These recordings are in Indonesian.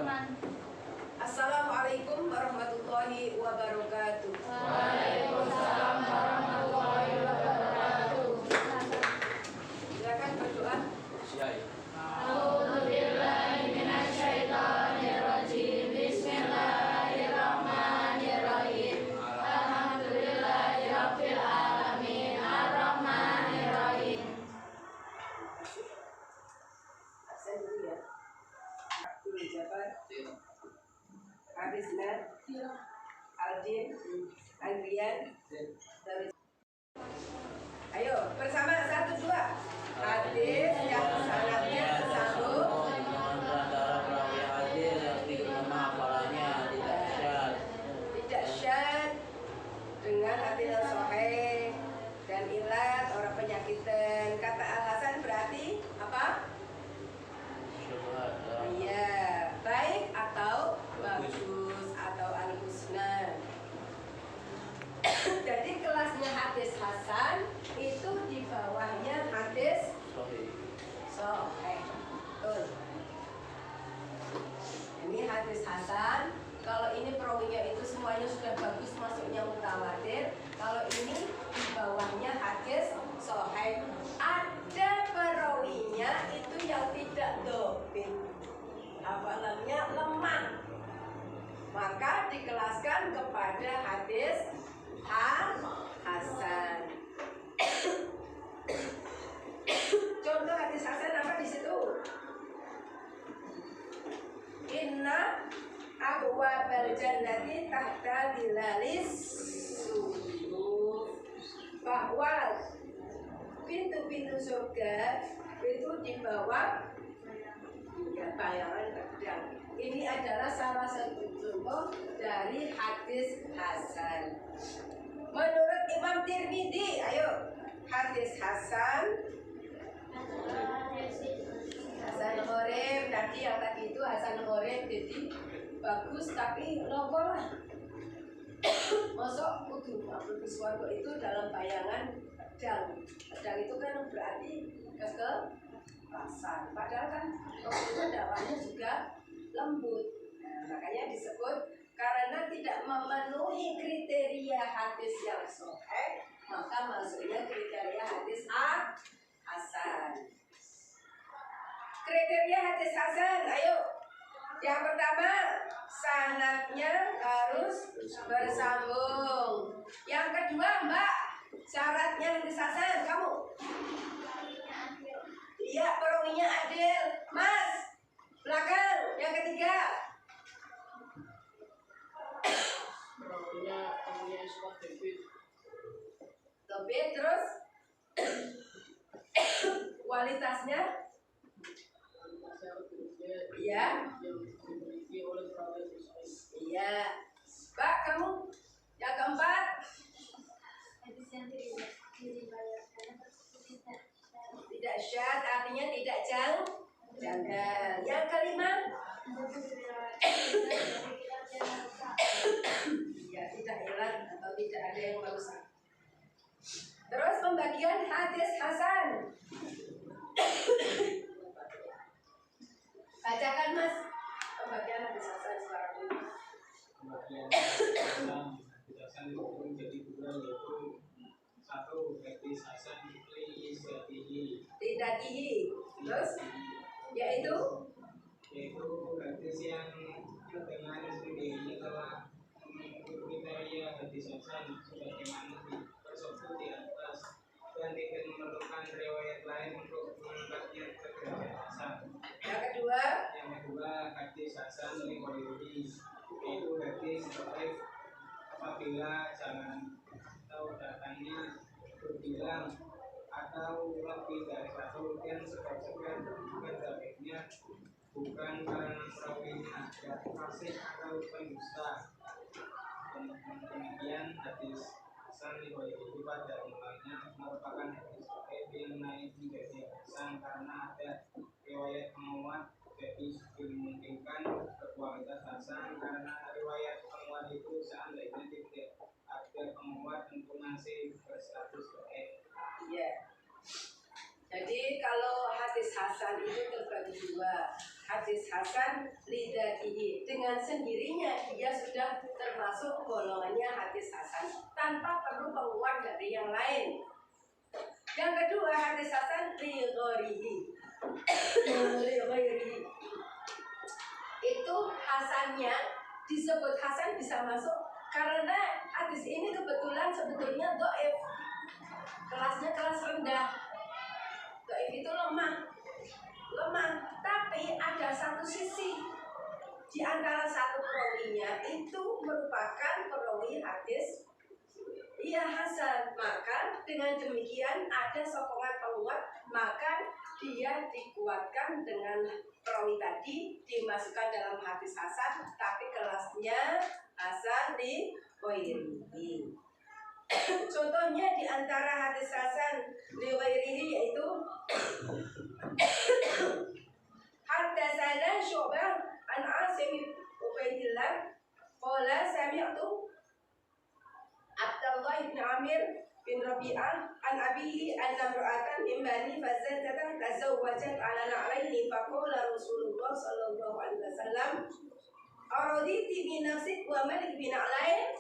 Assalamualaikum warahmatullahi wabarakatuh. Waalaikumsalam warahmatullahi wabarakatuh. Silakan berdoa. A'udzubillahi minasyaitonirrajim. Bismillahirrahmanirrahim. Alhamdulillahirabbil alamin. Arrahmanirrahim. Absen dulu ya. Abdul Jabbar, Habisna, Aldin, Andrian. Ayo bersama 1, 2. Hadis yang sanadnya tersambung tidak syad dengan hadis yang sahih dan ilat orang penyakitan. Kata Al-Hasan berarti apa? Iya, baik atau bagus atau al-husna. Jadi kelasnya hadis hasan itu di bawahnya hadis sahih. Betul. Ini hadis hasan. Kalau ini perawinya itu semuanya sudah bagus, masuknya mutawatir. Kalau ini di bawahnya hadis sahih. Ada perawinya itu yang tidak dobit, hafalannya lemah, maka dikelaskan kepada hadis hasan. Contoh hadis hasan apa di situ? Inna abwabal jannati tahta dilalis suyuf, bahwa pintu-pintu surga itu di bawah bayangan pedang. Ini adalah salah satu contoh dari hadis hasan. Menurut Imam Tirmidzi, ayo hadis hasan. Hasan Gharib tadi yang tadi itu Hasan Gharib, jadi bagus tapi nopo lah. Masuk kudu Abdul Swargo itu dalam bayangan pedang. Pedang itu kan berarti kekerasan. Padahal kan itu dakwahnya juga lembut. Nah, makanya disebut karena tidak memenuhi kriteria hadis yang sahih, maka masuknya kriteria hadis hasan. Kriteria hadis hasan, ayo. Yang pertama, sanadnya harus bersambung. Yang kedua, Mbak, syaratnya hadis hasan kamu? Iya, perawinya adil. Mas, belakang. Yang ketiga, perawinya isbat dobit, terus kualitasnya, iya, iya. Mbak, kamu yang keempat, tidak syad, artinya tidak janggal. Yang kelima, ya tidak ilat atau tidak ada yang merusak. Terus pembagian hadis hasan. Bacakan Mas pembagian hadis hasan sekarang ini. Pembagian hadis hasan itu menjadi 2, yaitu 1 hadis hasan tidak tinggi. Terus yaitu hadis yang dengan sendirinya telah memenuhi kriteria hadis hasan sebagaimana tersebut di atas dan tidak memerlukan riwayat lain untuk mengangkatnya ke derajat hasan. Yang kedua hadis hasan li ghairihi, yaitu hadis sahih apabila jalan atau datangnya berbilang atau lebih dari satu dan sebagian sebaliknya bukan karena perawinya ada fasik atau pendusta. Demikian hadis hasan riwayat pada mulanya merupakan hadis sahih yang naik menjadi hasan karena ada riwayat penguat, jadi dimungkinkan berkualitas hasan karena riwayat penguat itu seandainya tidak ada penguat tentu masih berstatus sahih. iya. Jadi kalau hadis hasan itu terbagi dua. Hadis hasan lidatihi, dengan sendirinya dia sudah termasuk golongannya hadis hasan tanpa perlu penguat dari yang lain. Yang kedua, hadis hasan li ghairihi. Itu hasannya disebut hasan bisa masuk karena hadis ini kebetulan sebetulnya dhaif. Kelasnya kelas rendah. Dhaif itu lemah, tapi ada satu sisi di antara satu perawinya itu merupakan perawi hadis hasan, maka dengan demikian ada sokongan penguat, maka dia dikuatkan dengan perawi tadi dimasukkan dalam hadis hasan, tapi kelasnya hasan li ghairihi. Contohnya di antara hadis hasan li ghairihi yaitu Haddatsana Syu'bah an Asim Ubaidillah qala sami'tu Abdullah bin Amir bin Rabi'ah an abihi anna imra'atan min bani Fazzata tazawwajat ala na'laini faqala Rasulullah sallallahu alaihi wasallam araditi bi nafsik wa malik bin na'lain.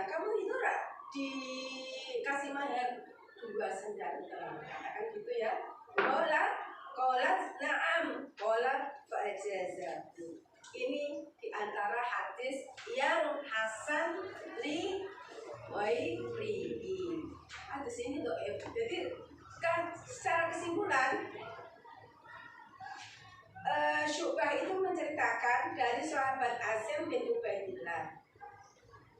Kamu itu dikasih mahar 2 sendal, katakan gitu ya. Qolat na'am, qolat fa'ajazatu. Ini diantara hadis yang hasan li ghairihi. Hadis ini dhaif. Jadi kan secara kesimpulan Syu'bah itu menceritakan dari sahabat Asim bin Ubaidillah,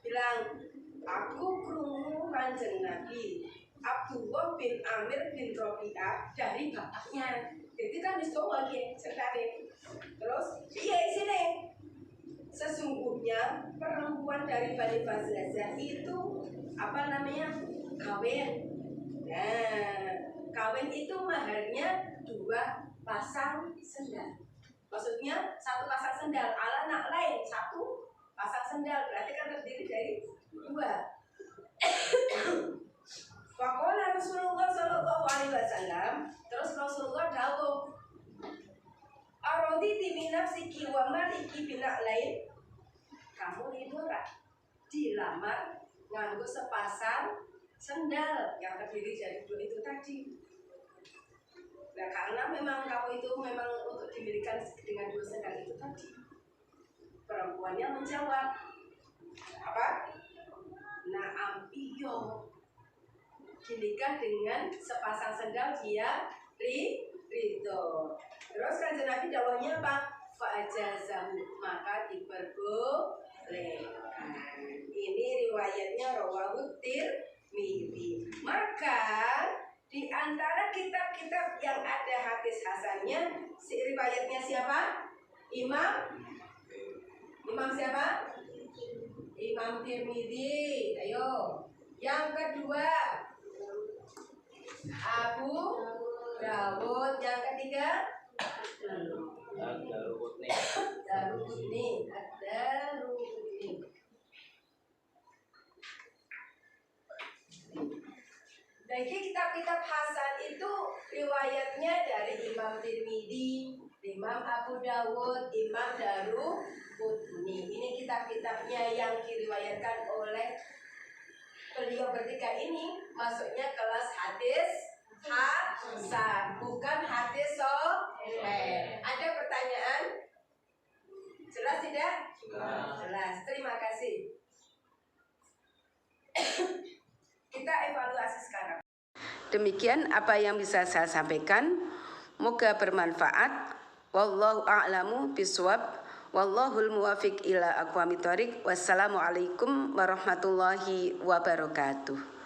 bilang, aku krungu Kanjeng Nabi Abdullah bin Amir bin Rabi'ah dari bapaknya. Jadi kan itu lagi ceritanya. Terus iya sini, sesungguhnya perempuan dari Bani Fazzazah itu kawin. Nah, kawin itu maharnya 2 pasang sendal. Maksudnya 1 pasang sendal ala nak lain, 1 pasang sendal berarti kan terdiri dari 2. Faqala Rasulullah sallallahu alaihi wasallam, terus Rasulullah dawuh, araditi bi nafsiki wa maliki bin lain. Kamu itu dilamar nganggo sepasang sendal yang terdiri dari 2 itu tadi. Nah, karena memang kamu itu memang untuk dimilikan dengan 2 sendal itu tadi. Perempuannya menjawab, apa? Na'am iyo. Dinikah dengan sepasang sendal dia ridho. Terus Kanjeng Nabi dawuhnya apa? Fa'ajazahu, maka diperbolehkan. Ini riwayatnya rawahu Tirmidzi. Maka di antara kitab-kitab yang ada hadis hasannya, riwayatnya siapa? Imam siapa? Imam Tirmidzi. Ayo. Yang kedua Abu Dawud. Yang ketiga Ad-Darqutni. Jadi kitab-kitab hasan itu riwayatnya dari Imam Tirmidzi, Imam Abu Dawud, Imam Darqutni. Ini kitab-kitabnya yang diriwayatkan oleh beliau bertiga ini, masuknya kelas hadis hasan, bukan hadis sahih. Ada pertanyaan? Jelas tidak? Jelas. Terima kasih. Kita evaluasi sekarang. Demikian apa yang bisa saya sampaikan. Moga bermanfaat. Wallahu a'lamu bishawab. Wallahul muwafiq ila aqwamit thoriq. Wassalamualaikum warahmatullahi wabarakatuh.